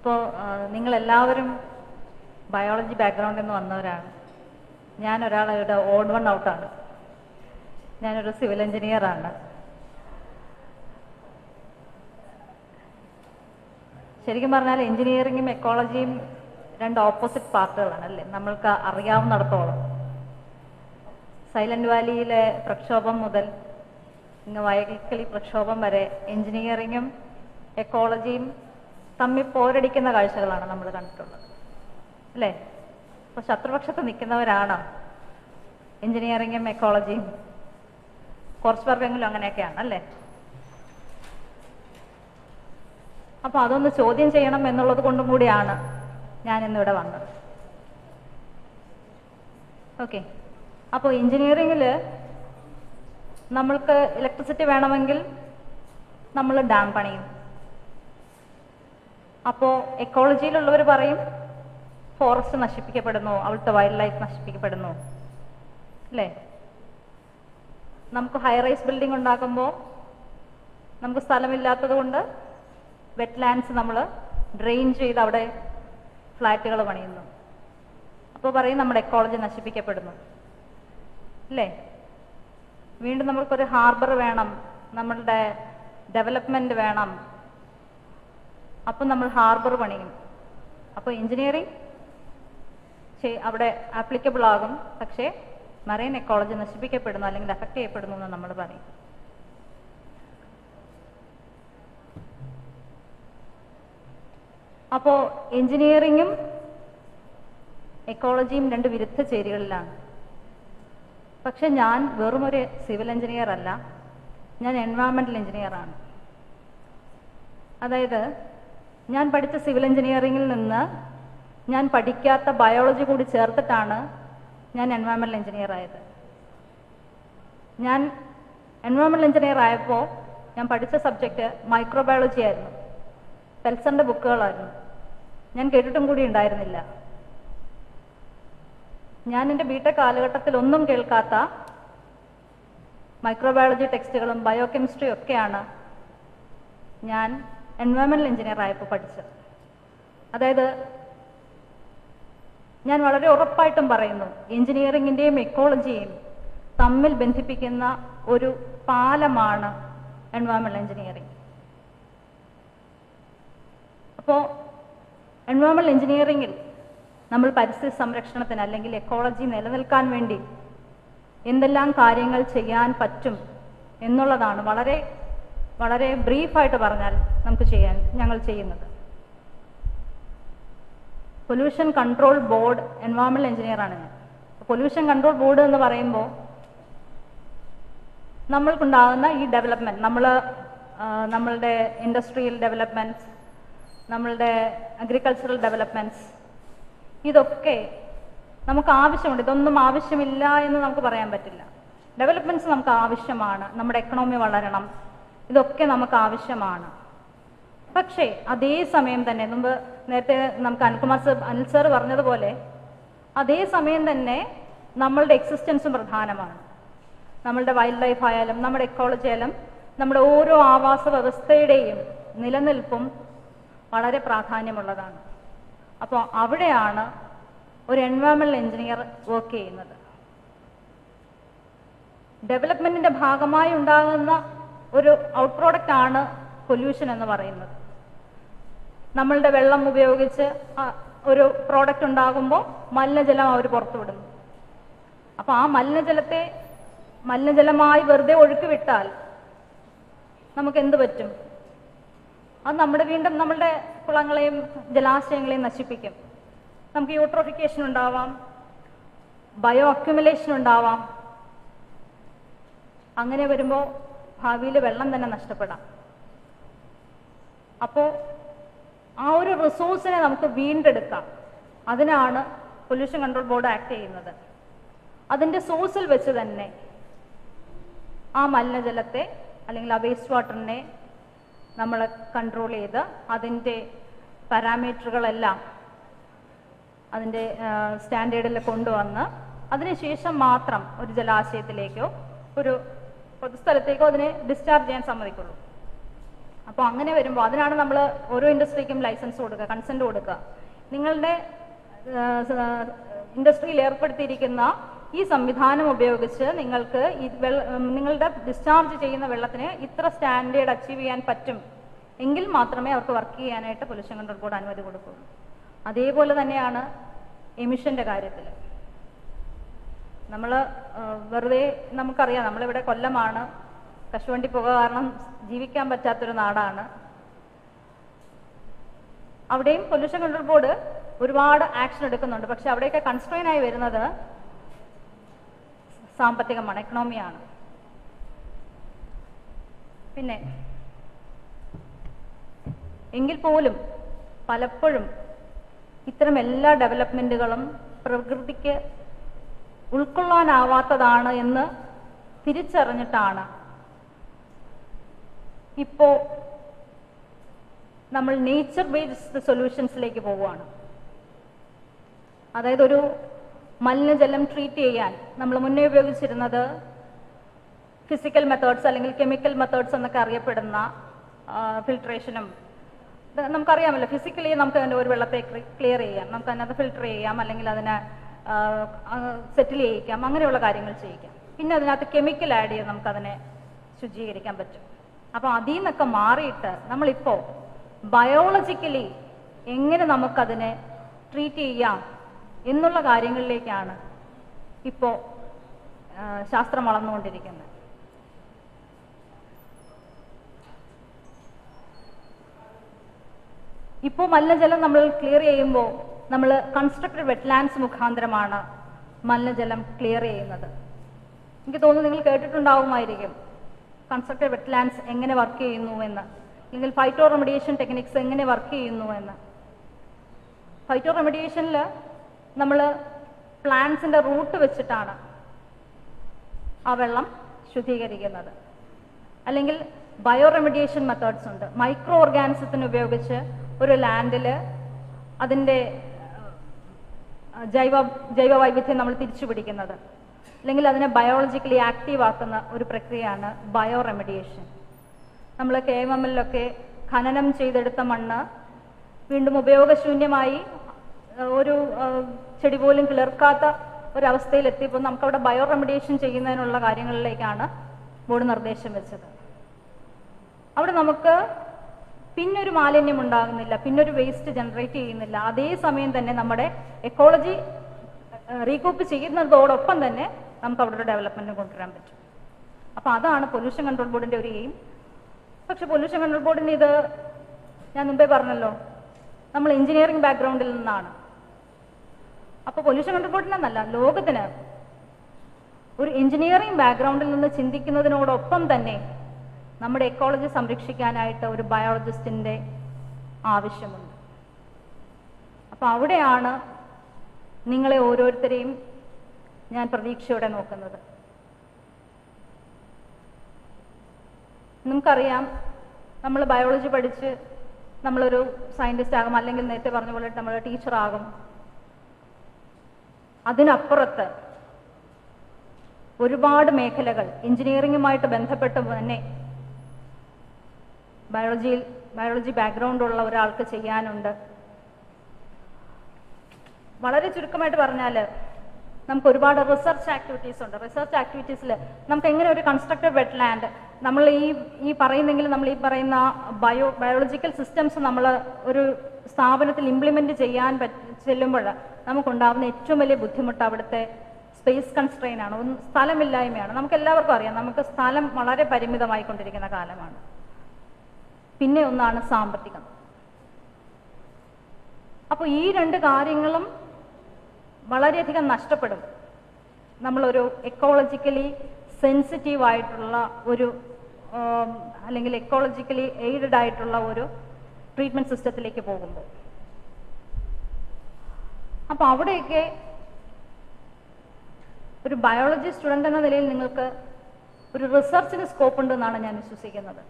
ഇപ്പോൾ നിങ്ങളെല്ലാവരും ബയോളജി ബാക്ക്ഗ്രൗണ്ടിൽ നിന്ന് വന്നവരാണ്. ഞാനൊരാളുടെ ഓഡ് വൺ ഔട്ടാണ്. ഞാനൊരു സിവിൽ എഞ്ചിനീയറാണ്. ശരിക്കും പറഞ്ഞാൽ എഞ്ചിനീയറിങ്ങും എക്കോളജിയും രണ്ട് ഓപ്പോസിറ്റ് പാർട്ടുകളാണ് അല്ലേ, നമ്മൾക്ക് അറിയാവുന്നിടത്തോളം. സൈലന്റ് വാലിയിലെ പ്രക്ഷോഭം മുതൽ ഇങ്ങ് വയൽക്കിളി പ്രക്ഷോഭം വരെ എഞ്ചിനീയറിങ്ങും എക്കോളജിയും തമ്മിൽ പോരടിക്കുന്ന കാഴ്ചകളാണ് നമ്മൾ കണ്ടിട്ടുള്ളത് അല്ലേ. അപ്പോൾ ശത്രുപക്ഷത്ത് നിൽക്കുന്നവരാണ് എഞ്ചിനീയറിങ്ങും എക്കോളജിയും. കുറച്ച് പേർക്കെങ്കിലും അങ്ങനെയൊക്കെയാണ് അല്ലേ. അപ്പോൾ അതൊന്ന് ചോദ്യം ചെയ്യണം എന്നുള്ളത് കൊണ്ടും കൂടിയാണ് ഞാൻ ഇന്നിവിടെ വന്നത്. ഓക്കെ, അപ്പോൾ എഞ്ചിനീയറിങ്ങിൽ നമ്മൾക്ക് ഇലക്ട്രിസിറ്റി വേണമെങ്കിൽ നമ്മൾ ഡാം പണിയും. അപ്പോൾ എക്കോളജിയിലുള്ളവർ പറയും ഫോറസ്റ്റ് നശിപ്പിക്കപ്പെടുന്നു, അവിടുത്തെ വൈൽഡ് ലൈഫ് നശിപ്പിക്കപ്പെടുന്നു അല്ലേ. നമുക്ക് ഹൈ റൈസ് ബിൽഡിംഗ് ഉണ്ടാക്കുമ്പോൾ നമുക്ക് സ്ഥലമില്ലാത്തത് കൊണ്ട് വെറ്റ് ലാൻഡ്സ് നമ്മൾ ഡ്രെയിൻ ചെയ്ത് അവിടെ ഫ്ലാറ്റുകൾ പണിയുന്നു. അപ്പോൾ പറയും നമ്മുടെ എക്കോളജി നശിപ്പിക്കപ്പെടുന്നു അല്ലേ. വീണ്ടും നമ്മൾക്കൊരു ഹാർബർ വേണം, നമ്മളുടെ ഡെവലപ്മെന്റ് വേണം, അപ്പം നമ്മൾ ഹാർബർ പണിയും. അപ്പോൾ എഞ്ചിനീയറിംഗ് അവിടെ ആപ്ലിക്കബിൾ ആകും, പക്ഷേ മറൈൻ എക്കോളജി നശിപ്പിക്കപ്പെടുന്നു അല്ലെങ്കിൽ അഫക്റ്റ് ചെയ്യപ്പെടുന്നു എന്ന് നമ്മൾ പറയും. അപ്പോൾ എഞ്ചിനീയറിങ്ങും എക്കോളജിയും രണ്ട് വിരുദ്ധ ചേരികളിലാണ്. പക്ഷെ ഞാൻ വെറും ഒരു സിവിൽ എഞ്ചിനീയർ അല്ല, ഞാൻ എൻവയോൺമെന്റൽ എഞ്ചിനീയറാണ്. അതായത് ഞാൻ പഠിച്ച സിവിൽ എഞ്ചിനീയറിംഗിൽ നിന്ന് ഞാൻ പഠിക്കാത്ത ബയോളജി കൂടി ചേർത്തിട്ടാണ് ഞാൻ എൻവയോൺമെന്റൽ എഞ്ചിനീയർ ആയത്. ഞാൻ എൻവയോൺമെന്റൽ എഞ്ചിനീയർ ആയപ്പോൾ ഞാൻ പഠിച്ച സബ്ജക്റ്റ് മൈക്രോബയോളജി ആയിരുന്നു. പെൽസറിന്റെ ബുക്കുകളായിരുന്നു. ഞാൻ കേട്ടിട്ടും കൂടി ഉണ്ടായിരുന്നില്ല. ഞാൻ എൻ്റെ ബിടെക് കാലഘട്ടത്തിൽ ഒന്നും കേൾക്കാത്ത മൈക്രോബയോളജി ടെക്സ്റ്റുകളും ബയോ കെമിസ്ട്രിയും ഒക്കെയാണ് ഞാൻ എൻവയോൺമെന്റൽ എഞ്ചിനീയർ ആയപ്പോൾ പഠിച്ചത്. അതായത് ഞാൻ വളരെ ഉറപ്പായിട്ടും പറയുന്നു, എഞ്ചിനീയറിംഗിൻ്റെയും എക്കോളജിയും തമ്മിൽ ബന്ധിപ്പിക്കുന്ന ഒരു പാലമാണ് എൻവയോൺമെന്റൽ എഞ്ചിനീയറിംഗ്. അപ്പോൾ എൻവയോൺമെന്റൽ എഞ്ചിനീയറിംഗിൽ നമ്മൾ പരിസ്ഥിതി സംരക്ഷണത്തിന് അല്ലെങ്കിൽ എക്കോളജി നിലനിൽക്കാൻ വേണ്ടി എന്തെല്ലാം കാര്യങ്ങൾ ചെയ്യാൻ പറ്റും എന്നുള്ളതാണ് വളരെ വളരെ ബ്രീഫായിട്ട് പറഞ്ഞാൽ ഞങ്ങൾ ചെയ്യുന്നത്. പൊല്യൂഷൻ കൺട്രോൾ ബോർഡ് എൻവയോൺമെന്റൽ എഞ്ചിനീയറാണ് ഞാൻ. പൊല്യൂഷൻ കൺട്രോൾ ബോർഡ് എന്ന് പറയുമ്പോൾ നമ്മൾക്കുണ്ടാകുന്ന ഈ ഡെവലപ്മെന്റ്, നമ്മളുടെ ഇൻഡസ്ട്രിയൽ ഡെവലപ്മെന്റ്സ്, നമ്മളുടെ അഗ്രികൾച്ചറൽ ഡെവലപ്മെന്റ്സ്, ഇതൊക്കെ നമുക്ക് ആവശ്യമുണ്ട്. ഇതൊന്നും ആവശ്യമില്ല എന്ന് നമുക്ക് പറയാൻ പറ്റില്ല. ഡെവലപ്മെന്റ്സ് നമുക്ക് ആവശ്യമാണ്, നമ്മുടെ എക്കണോമി വളരണം, ഇതൊക്കെ നമുക്ക് ആവശ്യമാണ്. പക്ഷേ അതേസമയം തന്നെ നേരത്തെ നമുക്ക് അനിൽ സർ പറഞ്ഞതുപോലെ അതേസമയം തന്നെ നമ്മളുടെ എക്സിസ്റ്റൻസും പ്രധാനമാണ്. നമ്മളുടെ വൈൽഡ് ലൈഫ് ആയാലും നമ്മുടെ എക്കോളജി ആയാലും നമ്മുടെ ഓരോ ആവാസ വ്യവസ്ഥയുടെയും നിലനിൽപ്പും വളരെ പ്രാധാന്യമുള്ളതാണ്. അപ്പോൾ അവിടെയാണ് ഒരു എൻവയോൺമെന്റൽ എഞ്ചിനീയർ വർക്ക് ചെയ്യുന്നത്. ഡെവലപ്മെന്റിന്റെ ഭാഗമായി ഉണ്ടാകുന്ന ഒരു ഔട്ട് പ്രോഡക്റ്റ് ആണ് പൊല്യൂഷൻ എന്ന് പറയുന്നത്. നമ്മളുടെ വെള്ളം ഉപയോഗിച്ച് ഒരു പ്രോഡക്റ്റ് ഉണ്ടാകുമ്പോൾ മലിനജലം അവർ പുറത്തുവിടുന്നു. അപ്പോൾ ആ മലിനജലമായി വെറുതെ ഒഴുക്കി വിട്ടാൽ നമുക്ക് എന്ത് പറ്റും? അത് വീണ്ടും നമ്മളുടെ കുളങ്ങളെയും ജലാശയങ്ങളെയും നശിപ്പിക്കും. നമുക്ക് യൂട്രോഫിക്കേഷൻ ഉണ്ടാവാം, ബയോ അക്യുമുലേഷൻ ഉണ്ടാവാം. അങ്ങനെ വരുമ്പോൾ ഭാവിയിൽ വെള്ളം തന്നെ നഷ്ടപ്പെടാം. അപ്പോൾ ആ ഒരു റിസോഴ്സിനെ നമുക്ക് വീണ്ടെടുക്കാം. അതിനാണ് പൊല്യൂഷൻ കൺട്രോൾ ബോർഡ് ആക്ട് ചെയ്യുന്നത്. അതിൻ്റെ സോഴ്സിൽ വെച്ച് തന്നെ ആ മലിനജലത്തെ അല്ലെങ്കിൽ ആ വേസ്റ്റ് വാട്ടറിനെ നമ്മൾ കൺട്രോൾ ചെയ്ത് അതിൻ്റെ പാരാമീറ്ററുകളെല്ലാം അതിൻ്റെ സ്റ്റാൻഡേർഡിൽ കൊണ്ടുവന്ന് അതിനുശേഷം മാത്രം ഒരു ജലാശയത്തിലേക്കോ ഒരു പൊതുസ്ഥലത്തേക്കോ അതിനെ ഡിസ്ചാർജ് ചെയ്യാൻ സമ്മതിക്കുള്ളൂ. അപ്പോൾ അങ്ങനെ വരുമ്പോൾ അതിനാണ് നമ്മൾ ഓരോ ഇൻഡസ്ട്രിക്കും ലൈസൻസ് കൊടുക്കുക, കൺസെന്റ് കൊടുക്കുക. നിങ്ങളുടെ ഇൻഡസ്ട്രിയിൽ ഏർപ്പെടുത്തിയിരിക്കുന്ന ഈ സംവിധാനം ഉപയോഗിച്ച് നിങ്ങൾക്ക് നിങ്ങളുടെ ഡിസ്ചാർജ് ചെയ്യുന്ന വെള്ളത്തിന് ഇത്ര സ്റ്റാൻഡേർഡ് അച്ചീവ് ചെയ്യാൻ പറ്റും എങ്കിൽ മാത്രമേ അവർക്ക് വർക്ക് ചെയ്യാനായിട്ട് പൊല്യൂഷൻ കൺട്രോൾ ബോർഡ് അനുമതി കൊടുക്കുകയുള്ളൂ. അതേപോലെ തന്നെയാണ് എമിഷന്റെ കാര്യത്തിൽ. നമ്മൾ വെറുതെ നമുക്കറിയാം, നമ്മളിവിടെ കൊല്ലമാണ്, കശുവണ്ടി പുക കാരണം ജീവിക്കാൻ പറ്റാത്തൊരു നാടാണ്. അവിടെയും പൊല്യൂഷൻ കൺട്രോൾ ബോർഡ് ഒരുപാട് ആക്ഷൻ എടുക്കുന്നുണ്ട്. പക്ഷെ അവിടെയൊക്കെ കൺസ്ട്രെയിൻ ആയി വരുന്നത് സാമ്പത്തികമാണ്, എക്കണോമിയാണ്. പിന്നെ എങ്കിൽ പോലും പലപ്പോഴും ഇത്തരം എല്ലാ ഡെവലപ്മെന്റുകളും പ്രകൃതിക്ക് ഉൾക്കൊള്ളാനാവാത്തതാണ് എന്ന് തിരിച്ചറിഞ്ഞിട്ടാണ് ഇപ്പോൾ നമ്മൾ നേച്ചർ ബേസ്ഡ് സൊല്യൂഷൻസിലേക്ക് പോവുകയാണ്. അതായത് ഒരു മലിനജലം ട്രീറ്റ് ചെയ്യാൻ നമ്മൾ മുന്നേ ഉപയോഗിച്ചിരുന്നത് ഫിസിക്കൽ മെത്തേഡ്സ് അല്ലെങ്കിൽ കെമിക്കൽ മെത്തേഡ്സ് എന്നൊക്കെ അറിയപ്പെടുന്ന ഫിൽട്രേഷനും, നമുക്കറിയാമല്ലോ, ഫിസിക്കലി നമുക്ക് അതിൻ്റെ ഒരു വെള്ളത്തെ ക്ലിയർ ചെയ്യാം, നമുക്ക് അതിനകത്ത് ഫിൽട്ടർ ചെയ്യാം, അല്ലെങ്കിൽ അതിനെ സെറ്റിൽ ചെയ്യിക്കാം, അങ്ങനെയുള്ള കാര്യങ്ങൾ ചെയ്യിക്കാം. പിന്നെ അതിനകത്ത് കെമിക്കൽ ആഡ് ചെയ്ത് നമുക്കതിനെ ശുചീകരിക്കാൻ പറ്റും. അപ്പോൾ അതിൽ നിന്നൊക്കെ മാറിയിട്ട് നമ്മളിപ്പോൾ ബയോളജിക്കലി എങ്ങനെ നമുക്കതിനെ ട്രീറ്റ് ചെയ്യാം എന്നുള്ള കാര്യങ്ങളിലേക്കാണ് ഇപ്പോൾ ശാസ്ത്രം വളർന്നുകൊണ്ടിരിക്കുന്നത്. ഇപ്പോൾ മലിനജലം നമ്മൾ ക്ലിയർ ചെയ്യുമ്പോൾ നമ്മൾ കൺസ്ട്രക്റ്റഡ് വെറ്റ്ലാൻഡ്സ് മുഖാന്തരമാണ് മലിനജലം ക്ലിയർ ചെയ്യുന്നത്. എനിക്ക് തോന്നുന്നു നിങ്ങൾ കേട്ടിട്ടുണ്ടാവുമായിരിക്കും കൺസ്ട്രക്റ്റഡ് വെറ്റ്ലാൻഡ്സ് എങ്ങനെ വർക്ക് ചെയ്യുന്നു എന്ന്, അല്ലെങ്കിൽ ഫൈറ്റോ റെമഡിയേഷൻ ടെക്നിക്സ് എങ്ങനെ വർക്ക് ചെയ്യുന്നു എന്ന്. ഫൈറ്റോ റെമഡിയേഷനിൽ നമ്മൾ പ്ലാന്റ്സിന്റെ റൂട്ട് വെച്ചിട്ടാണ് ആ വെള്ളം ശുദ്ധീകരിക്കുന്നത്. അല്ലെങ്കിൽ ബയോ റെമഡിയേഷൻ മെത്തേഡ്സ് ഉണ്ട്. മൈക്രോ ഓർഗാനിസത്തിന് ഉപയോഗിച്ച് ഒരു ലാൻഡിൽ അതിൻ്റെ ജൈവ വൈവിധ്യം നമ്മൾ തിരിച്ചു പിടിക്കുന്നത്, അല്ലെങ്കിൽ അതിനെ ബയോളജിക്കലി ആക്റ്റീവ് ആക്കുന്ന ഒരു പ്രക്രിയയാണ് ബയോ റെമഡിയേഷൻ. നമ്മൾ KMMലൊക്കെ ഖനനം ചെയ്തെടുത്ത മണ്ണ് വീണ്ടും ഉപയോഗശൂന്യമായി ഒരു ചെടി പോലും കിളിർക്കാത്ത ഒരവസ്ഥയിൽ എത്തിയപ്പോൾ നമുക്കവിടെ ബയോ റെമഡിയേഷൻ ചെയ്യുന്നതിനുള്ള കാര്യങ്ങളിലേക്കാണ് ബോർഡ് നിർദ്ദേശം വെച്ചത്. അവിടെ നമുക്ക് പിന്നൊരു മാലിന്യം ഉണ്ടാകുന്നില്ല, പിന്നൊരു വേസ്റ്റ് ജനറേറ്റ് ചെയ്യുന്നില്ല. അതേസമയം തന്നെ നമ്മുടെ എക്കോളജി റീകൂപ്പ് ചെയ്യുന്നതോടൊപ്പം തന്നെ നമുക്ക് അവിടെ ഒരു ഡെവലപ്മെന്റ് കൊണ്ടുവരാൻ പറ്റും. അപ്പോൾ അതാണ് പൊല്യൂഷൻ കൺട്രോൾ ബോർഡിന്റെ ഒരു എയിം. പക്ഷെ പൊല്യൂഷൻ കൺട്രോൾ ബോർഡിന് ഇത് ഞാൻ മുമ്പേ പറഞ്ഞല്ലോ, നമ്മൾ എഞ്ചിനീയറിംഗ് ബാക്ക്ഗ്രൗണ്ടിൽ നിന്നാണ്. അപ്പോൾ പൊല്യൂഷൻ കൺട്രോൾ ബോർഡിനെന്നല്ല, ലോകത്തിന് ഒരു എഞ്ചിനീയറിംഗ് ബാക്ക്ഗ്രൗണ്ടിൽ നിന്ന് ചിന്തിക്കുന്നതിനോടൊപ്പം തന്നെ നമ്മുടെ എക്കോളജി സംരക്ഷിക്കാനായിട്ട് ഒരു ബയോളജിസ്റ്റിന്റെ ആവശ്യമുണ്ട്. അപ്പോൾ അവിടെയാണ് നിങ്ങളെ ഓരോരുത്തരെയും ഞാൻ പ്രതീക്ഷയോടെ നോക്കുന്നത്. നമുക്കറിയാം, നമ്മൾ ബയോളജി പഠിച്ച് നമ്മളൊരു സയന്റിസ്റ്റ് ആകും, അല്ലെങ്കിൽ നേരത്തെ പറഞ്ഞ പോലെ നമ്മൾ ടീച്ചറാകും. അതിനപ്പുറത്ത് ഒരുപാട് മേഖലകൾ എഞ്ചിനീയറിംഗുമായിട്ട് ബന്ധപ്പെട്ട് തന്നെ ബയോളജി ബാക്ക്ഗ്രൗണ്ട് ഉള്ള ഒരാൾക്ക് ചെയ്യാനുണ്ട്. വളരെ ചുരുക്കമായിട്ട് പറഞ്ഞാൽ നമുക്ക് ഒരുപാട് റിസർച്ച് ആക്ടിവിറ്റീസ് ഉണ്ട്. റിസർച്ച് ആക്ടിവിറ്റീസിൽ നമുക്ക് എങ്ങനെ ഒരു കൺസ്ട്രക്റ്റഡ് വെറ്റ്ലാൻഡ് നമ്മൾ ഈ പറയുന്നെങ്കിൽ നമ്മൾ ഈ പറയുന്ന ബയോളജിക്കൽ സിസ്റ്റംസ് നമ്മൾ ഒരു സ്ഥാപനത്തിൽ ഇംപ്ലിമെന്റ് ചെയ്യാൻ ചെല്ലുമ്പോൾ നമുക്കുണ്ടാകുന്ന ഏറ്റവും വലിയ ബുദ്ധിമുട്ട് അവിടുത്തെ സ്പേസ് കൺസ്ട്രെയിൻ ആണ്, സ്ഥലമില്ലായ്മയാണ്. നമുക്ക് എല്ലാവർക്കും അറിയാം, നമുക്ക് സ്ഥലം വളരെ പരിമിതമായിക്കൊണ്ടിരിക്കുന്ന കാലമാണ്. പിന്നെ ഒന്നാണ് സാമ്പത്തികം. അപ്പോൾ ഈ രണ്ട് കാര്യങ്ങളും വളരെയധികം നഷ്ടപ്പെടും നമ്മളൊരു എക്കോളജിക്കലി സെൻസിറ്റീവ് ആയിട്ടുള്ള ഒരു അല്ലെങ്കിൽ എക്കോളജിക്കലി എയ്ഡഡ് ആയിട്ടുള്ള ഒരു ട്രീറ്റ്മെന്റ് സിസ്റ്റത്തിലേക്ക് പോകുമ്പോൾ. അപ്പോൾ അവിടെയൊക്കെ ഒരു ബയോളജി സ്റ്റുഡൻ്റ് എന്ന നിലയിൽ നിങ്ങൾക്ക് ഒരു റിസർച്ചിന് സ്കോപ്പ് ഉണ്ടെന്നാണ് ഞാൻ വിശ്വസിക്കുന്നത്.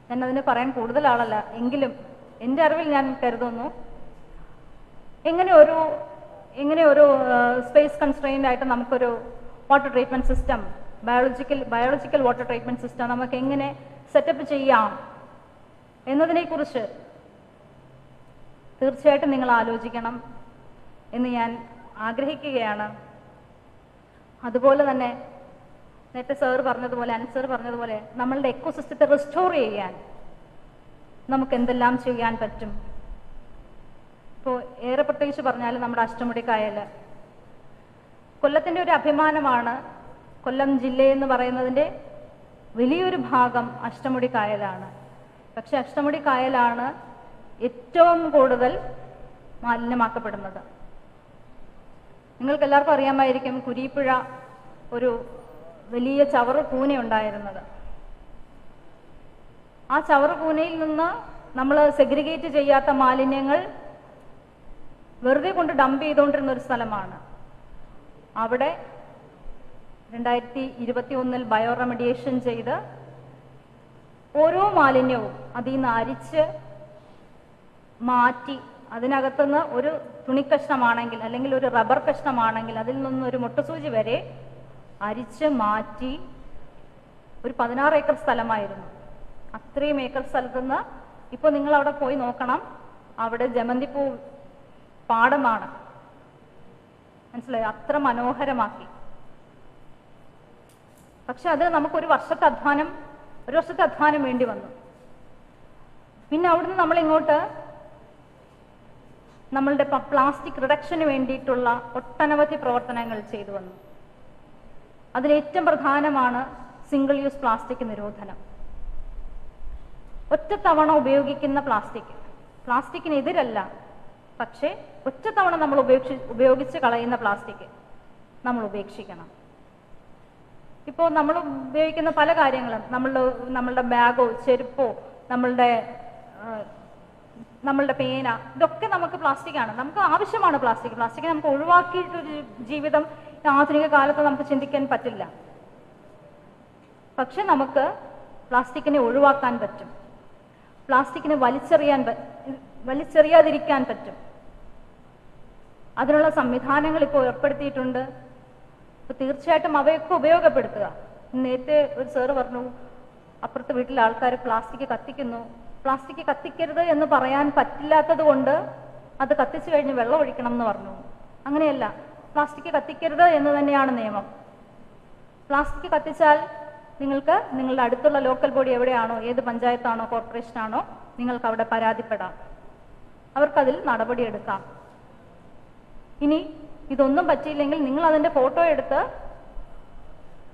ഞാൻ അതിന് പറയാൻ കൂടുതൽ ആളല്ല, എങ്കിലും എൻ്റെ അറിവിൽ ഞാൻ കരുതുന്നു എങ്ങനെ ഒരു സ്പേസ് കൺസ്ട്രെയിൻഡ് ആയിട്ട് നമുക്കൊരു water treatment system, biological water treatment system നമുക്ക് എങ്ങനെ സെറ്റപ്പ് ചെയ്യാം എന്നതിനെക്കുറിച്ച് തീർച്ചയായിട്ടും നിങ്ങൾ ആലോചിക്കണം എന്ന് ഞാൻ ആഗ്രഹിക്കുകയാണ്. അതുപോലെ തന്നെ നേരത്തെ സാർ പറഞ്ഞതുപോലെ, അൻസർ പറഞ്ഞതുപോലെ, നമ്മളുടെ എക്കോസിസ്റ്റത്തെ റിസ്റ്റോർ ചെയ്യാൻ നമുക്ക് എന്തെല്ലാം ചെയ്യാൻ പറ്റും? ഇപ്പോൾ ഏറെ പ്രത്യേകിച്ച് പറഞ്ഞാൽ നമ്മുടെ അഷ്ടമുടി കായൽ കൊല്ലത്തിൻ്റെ ഒരു അഭിമാനമാണ്. കൊല്ലം ജില്ലയെന്ന് പറയുന്നതിൻ്റെ വലിയൊരു ഭാഗം അഷ്ടമുടി കായലാണ്. പക്ഷെ അഷ്ടമുടി കായലാണ് ഏറ്റവും കൂടുതൽ മാലിന്യമാക്കപ്പെടുന്നത്. നിങ്ങൾക്ക് എല്ലാവർക്കും അറിയാമായിരിക്കും കുരീപ്പുഴ ഒരു വലിയ ചവറ് കൂന ഉണ്ടായിരുന്നത്. ആ ചവറ് കൂനയിൽ നിന്ന് നമ്മൾ സെഗ്രിഗേറ്റ് ചെയ്യാത്ത മാലിന്യങ്ങൾ വെറുതെ കൊണ്ട് ഡംപ് ചെയ്തുകൊണ്ടിരുന്ന ഒരു സ്ഥലമാണ്. അവിടെ 2021 ബയോ റെമഡിയേഷൻ ചെയ്ത് ഓരോ മാലിന്യവും അതിൽ നിന്ന് അരിച്ച് മാറ്റി, അതിനകത്തുനിന്ന് ഒരു തുണിക്കഷ്ണമാണെങ്കിൽ അല്ലെങ്കിൽ ഒരു റബ്ബർ കഷ്ണമാണെങ്കിൽ അതിൽ നിന്നൊരു മുട്ടസൂചി വരെ അരിച്ച് മാറ്റി ഒരു 16 ഏക്കർ സ്ഥലമായിരുന്നു. അത്രയും ഏക്കർ സ്ഥലത്തുനിന്ന് ഇപ്പോൾ നിങ്ങൾ അവിടെ പോയി നോക്കണം, അവിടെ ജമന്തിപ്പൂ പാടമാണ്. മനസ്സിലായി? അത്ര മനോഹരമാക്കി. പക്ഷെ അത് നമുക്കൊരു വർഷത്തെ അധ്വാനം വേണ്ടി വന്നു. പിന്നെ അവിടുന്ന് നമ്മളിങ്ങോട്ട് നമ്മളുടെ പ്ലാസ്റ്റിക് റിഡക്ഷന് വേണ്ടിയിട്ടുള്ള ഒട്ടനവധി പ്രവർത്തനങ്ങൾ ചെയ്തു വന്നു. അതിലേറ്റവും പ്രധാനമാണ് സിംഗിൾ യൂസ് പ്ലാസ്റ്റിക് നിരോധനം. ഒറ്റത്തവണ ഉപയോഗിക്കുന്ന പ്ലാസ്റ്റിക്കിനെതിരല്ല, പക്ഷേ ഒറ്റത്തവണ നമ്മൾ ഉപയോഗിച്ച് കളയുന്ന പ്ലാസ്റ്റിക് നമ്മൾ ഉപേക്ഷിക്കണം. ഇപ്പോൾ നമ്മൾ ഉപയോഗിക്കുന്ന പല കാര്യങ്ങളും, നമ്മളുടെ ബാഗോ ചെരുപ്പോ നമ്മളുടെ പേന, ഇതൊക്കെ നമുക്ക് പ്ലാസ്റ്റിക്കാണ്. നമുക്ക് ആവശ്യമാണ് പ്ലാസ്റ്റിക് നമുക്ക് ഒഴിവാക്കിയിട്ടൊരു ജീവിതം ആധുനിക കാലത്ത് നമുക്ക് ചിന്തിക്കാൻ പറ്റില്ല. പക്ഷെ നമുക്ക് പ്ലാസ്റ്റിക്കിനെ ഒഴിവാക്കാൻ പറ്റും, പ്ലാസ്റ്റിക്കിനെ വലിച്ചെറിയാതിരിക്കാൻ പറ്റും. അതിനുള്ള സംവിധാനങ്ങൾ ഇപ്പോൾ ഏർപ്പെടുത്തിയിട്ടുണ്ട്. അപ്പോൾ തീർച്ചയായിട്ടും അവയൊക്കെ ഉപയോഗപ്പെടുത്തുക. നേരത്തെ ഒരു സാറ് പറഞ്ഞു, അപ്പുറത്തെ വീട്ടിലെ ആൾക്കാർ പ്ലാസ്റ്റിക് കത്തിക്കുന്നു. പ്ലാസ്റ്റിക് കത്തിക്കരുത് എന്ന് പറയാൻ പറ്റില്ലാത്തത് കൊണ്ട് അത് കത്തിച്ചു കഴിഞ്ഞ് വെള്ളം ഒഴിക്കണം എന്ന് പറഞ്ഞു. അങ്ങനെയല്ല, പ്ലാസ്റ്റിക് കത്തിക്കരുത് എന്ന് തന്നെയാണ് നിയമം. പ്ലാസ്റ്റിക് കത്തിച്ചാൽ നിങ്ങൾക്ക് നിങ്ങളുടെ അടുത്തുള്ള ലോക്കൽ ബോഡി എവിടെയാണോ, ഏത് പഞ്ചായത്താണോ കോർപ്പറേഷനാണോ, നിങ്ങൾക്ക് അവിടെ പരാതിപ്പെടാം. അവർക്കതിൽ നടപടിയെടുക്കാം. ഇനി ഇതൊന്നും പറ്റിയില്ലെങ്കിൽ നിങ്ങൾ അതിൻ്റെ ഫോട്ടോ എടുത്ത്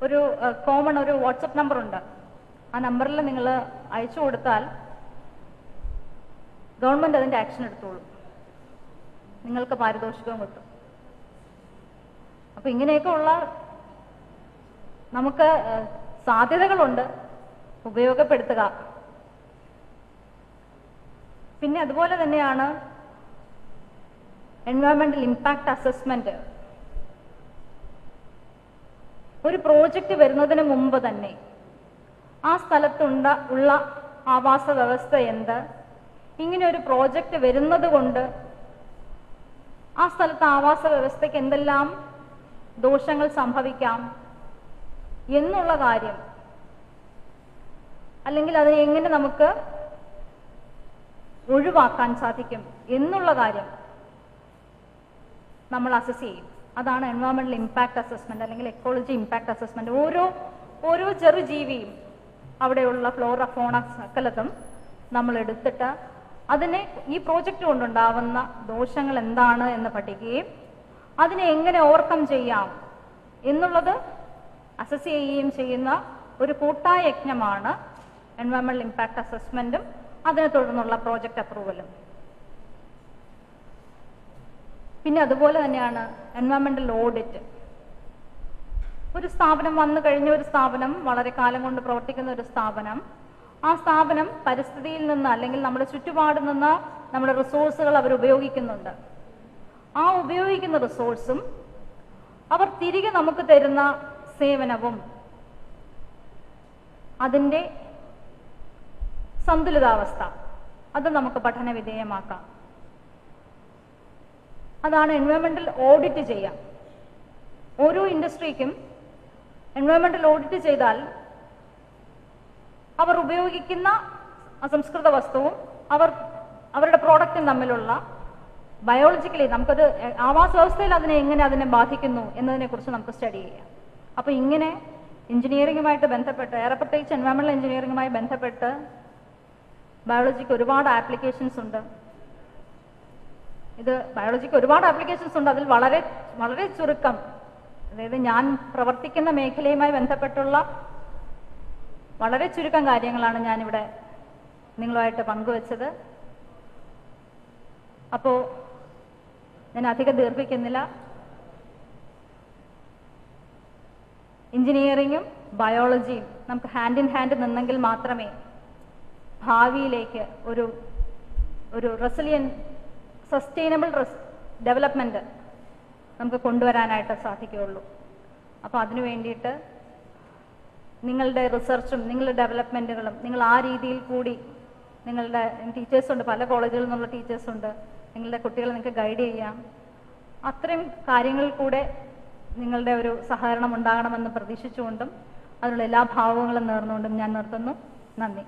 ഒരു വാട്സപ്പ് നമ്പർ ഉണ്ട്, ആ നമ്പറിൽ നിങ്ങൾ അയച്ചു കൊടുത്താൽ ഗവൺമെൻറ് അതിൻ്റെ ആക്ഷൻ എടുത്തോളൂ, നിങ്ങൾക്ക് പാരിതോഷികവും കിട്ടും. അപ്പം ഇങ്ങനെയൊക്കെ ഉള്ള നമുക്ക് സാധ്യതകളുണ്ട്, ഉപയോഗപ്പെടുത്തുക. പിന്നെ അതുപോലെ തന്നെയാണ് എൻവയോൺമെന്റൽ ഇമ്പാക്ട് അസസ്മെന്റ്. ഒരു പ്രോജക്റ്റ് വരുന്നതിന് മുമ്പ് തന്നെ ആ സ്ഥലത്തുള്ള ആവാസ വ്യവസ്ഥ എന്ത്, ഇങ്ങനെ ഒരു പ്രോജക്റ്റ് വരുന്നത് കൊണ്ട് ആ സ്ഥലത്ത് ആവാസ വ്യവസ്ഥയ്ക്ക് എന്തെല്ലാം ദോഷങ്ങൾ സംഭവിക്കാം എന്നുള്ള കാര്യം, അല്ലെങ്കിൽ അതിനെ എങ്ങനെ നമുക്ക് ഒഴിവാക്കാൻ സാധിക്കും എന്നുള്ള കാര്യം നമ്മൾ അസസ് ചെയ്യും. അതാണ് എൻവയോൺമെന്റൽ ഇമ്പാക്ട് അസസ്മെന്റ് അല്ലെങ്കിൽ എക്കോളജി ഇമ്പാക്ട് അസസ്മെന്റ്. ഓരോ ചെറുജീവിയും അവിടെയുള്ള ഫ്ലോറ ഫോണ സകലതും നമ്മൾ എടുത്തിട്ട് അതിനെ ഈ പ്രോജക്റ്റ് കൊണ്ടുണ്ടാവുന്ന ദോഷങ്ങൾ എന്താണ് എന്ന് പഠിക്കുകയും അതിനെ എങ്ങനെ ഓവർകം ചെയ്യാം എന്നുള്ളത് അസസ് ചെയ്യുകയും ചെയ്യുന്ന ഒരു കൂട്ടായ യജ്ഞമാണ് എൻവയോൺമെന്റൽ ഇമ്പാക്ട് അസസ്മെന്റും അതിനെ തുടർന്നുള്ള പ്രോജക്റ്റ് അപ്രൂവലും. പിന്നെ അതുപോലെ തന്നെയാണ് എൻവയോൺമെന്റൽ ഓഡിറ്റ്. ഒരു സ്ഥാപനം വന്നു കഴിഞ്ഞ ഒരു സ്ഥാപനം, വളരെ കാലം കൊണ്ട് പ്രവർത്തിക്കുന്ന ഒരു സ്ഥാപനം, ആ സ്ഥാപനം പരിസ്ഥിതിയിൽ നിന്ന് അല്ലെങ്കിൽ നമ്മുടെ ചുറ്റുപാടിൽ നിന്ന് നമ്മുടെ റിസോഴ്സുകൾ അവർ ഉപയോഗിക്കുന്നുണ്ട്. ആ ഉപയോഗിക്കുന്ന റിസോഴ്സും അവർ തിരികെ നമുക്ക് തരുന്ന സേവനവും അതിൻ്റെ സന്തുലിതാവസ്ഥ അത് നമുക്ക് പഠന വിധേയമാക്കാം. അതാണ് എൻവയോൺമെന്റൽ ഓഡിറ്റ് ചെയ്യാം. ഓരോ ഇൻഡസ്ട്രിക്കും എൻവയോൺമെന്റൽ ഓഡിറ്റ് ചെയ്താൽ അവർ ഉപയോഗിക്കുന്ന അസംസ്കൃത വസ്തുവും അവരുടെ പ്രോഡക്റ്റും തമ്മിലുള്ള ബയോളജിക്കലി നമുക്കൊരു ആവാസ വ്യവസ്ഥയിൽ അതിനെ ബാധിക്കുന്നു എന്നതിനെക്കുറിച്ച് നമുക്ക് സ്റ്റഡി ചെയ്യാം. അപ്പോൾ ഇങ്ങനെ എഞ്ചിനീയറിംഗുമായിട്ട് ബന്ധപ്പെട്ട്, ഏറെ പ്രത്യേകിച്ച് എൻവയോൺമെന്റൽ എഞ്ചിനീയറിംഗുമായി ബന്ധപ്പെട്ട് ബയോളജിക്ക് ഒരുപാട് ആപ്ലിക്കേഷൻസ് ഉണ്ട്. ബയോളജിക്ക് ഒരുപാട് ആപ്ലിക്കേഷൻസ് ഉണ്ട്. അതിൽ വളരെ വളരെ ചുരുക്കം, അതായത് ഞാൻ പ്രവർത്തിക്കുന്ന മേഖലയുമായി ബന്ധപ്പെട്ടുള്ള വളരെ ചുരുക്കം കാര്യങ്ങളാണ് ഞാനിവിടെ നിങ്ങളുമായിട്ട് പങ്കുവച്ചത്. അപ്പോൾ ഞാൻ അധികം ദീർഘിക്കുന്നില്ല. എഞ്ചിനീയറിംഗും ബയോളജിയും നമുക്ക് ഹാൻഡ് ഇൻ ഹാൻഡ് നിന്നെങ്കിൽ മാത്രമേ ഭാവിയിലേക്ക് ഒരു സസ്റ്റൈനബിൾ ഡെവലപ്മെന്റ് നമുക്ക് കൊണ്ടുവരാനായിട്ട് സാധിക്കുകയുള്ളൂ. അപ്പോൾ അതിനു വേണ്ടിയിട്ട് നിങ്ങളുടെ റിസർച്ചും നിങ്ങളുടെ ഡെവലപ്മെന്റുകളും നിങ്ങൾ ആ രീതിയിൽ കൂടി നിങ്ങളുടെ ടീച്ചേഴ്സുണ്ട്, പല കോളേജുകളിൽ നിന്നുള്ള ടീച്ചേഴ്സുണ്ട്, നിങ്ങളുടെ കുട്ടികളെ നിങ്ങൾക്ക് ഗൈഡ് ചെയ്യാം. അത്രയും കാര്യങ്ങളിൽ കൂടെ നിങ്ങളുടെ ഒരു സഹകരണം ഉണ്ടാകണമെന്ന് പ്രതീക്ഷിച്ചുകൊണ്ടും അതിനുള്ള എല്ലാ ഭാവങ്ങളും നേർന്നുകൊണ്ടും ഞാൻ നിർത്തുന്നു. നന്ദി.